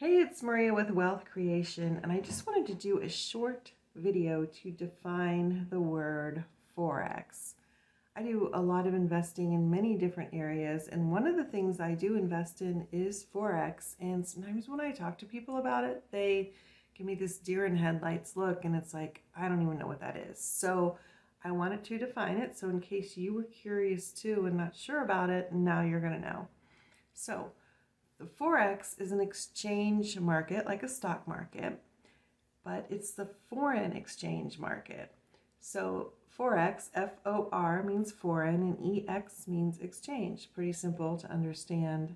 Hey, it's Maria with Wealth Creation, and I just wanted to do a short video to define the word Forex. I do a lot of investing in many different areas, and one of the things I do invest in is Forex. And sometimes when I talk to people about it, they give me this deer in headlights look, and it's like, I don't even know what that is. So I wanted to define it, so in case you were curious too and not sure about it, now you're going to know. So the Forex is an exchange market like a stock market, but it's the foreign exchange market. So Forex, F-O-R, means foreign, and E-X means exchange. Pretty simple to understand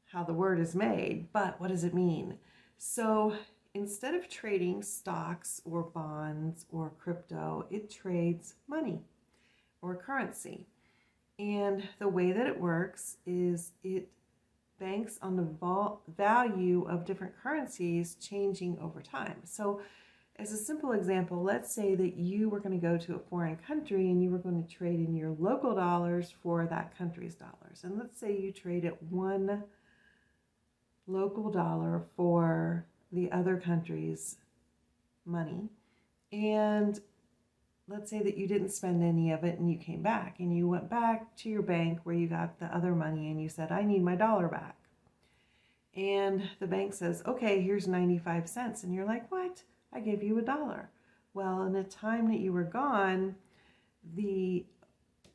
how the word is made, but what does it mean? So instead of trading stocks or bonds or crypto, it trades money or currency. And the way that it works is it banks on the value of different currencies changing over time. So as a simple example, let's say that you were going to go to a foreign country and you were going to trade in your local dollars for that country's dollars. And let's say you traded one local dollar for the other country's money. And let's say that you didn't spend any of it and you came back and you went back to your bank where you got the other money and you said, I need my dollar back. And the bank says, okay, here's 95 cents. And you're like, what? I gave you $1. Well, in the time that you were gone, the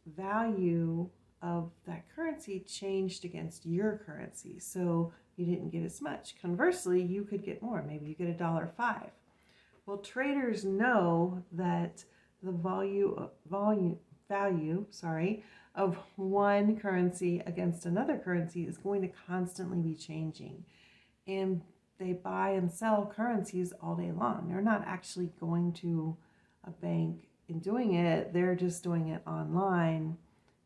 value of that currency changed against your currency. So you didn't get as much. Conversely, you could get more. Maybe you get $1.05. Well, traders know that the value of one currency against another currency is going to constantly be changing. And they buy and sell currencies all day long. They're not actually going to a bank and doing it. They're just doing it online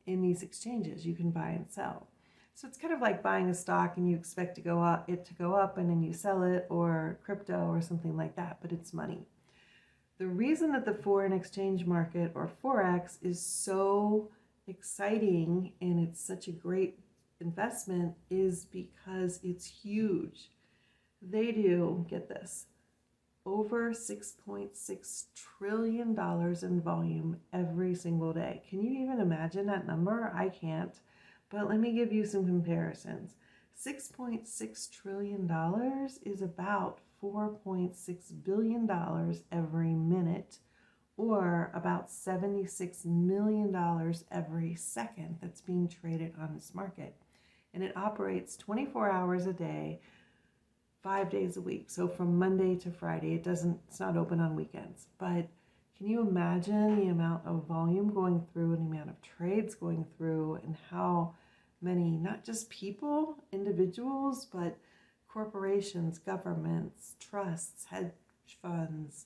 in these exchanges. You can buy and sell. So it's kind of like buying a stock and you expect it to go up and then you sell it, or crypto or something like that, but it's money. The reason that the foreign exchange market, or Forex, is so exciting and it's such a great investment is because it's huge. They do, get this, over $6.6 trillion in volume every single day. Can you even imagine that number? I can't, but let me give you some comparisons. $6.6 trillion is about $4.6 billion every minute, or about $76 million every second that's being traded on this market. And it operates 24 hours a day, 5 days a week. So from Monday to Friday, it's not open on weekends. But can you imagine the amount of volume going through and the amount of trades going through, and how many, not just people, individuals, but corporations, governments, trusts, hedge funds,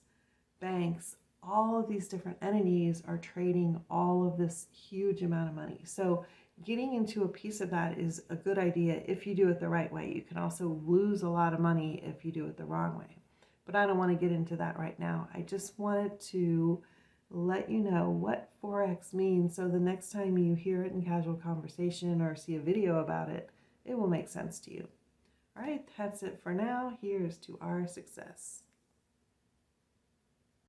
banks, all of these different entities are trading all of this huge amount of money. So getting into a piece of that is a good idea if you do it the right way. You can also lose a lot of money if you do it the wrong way. But I don't want to get into that right now. I just wanted to let you know what Forex means, so the next time you hear it in casual conversation or see a video about it, it will make sense to you. All right, that's it for now. Here's to our success.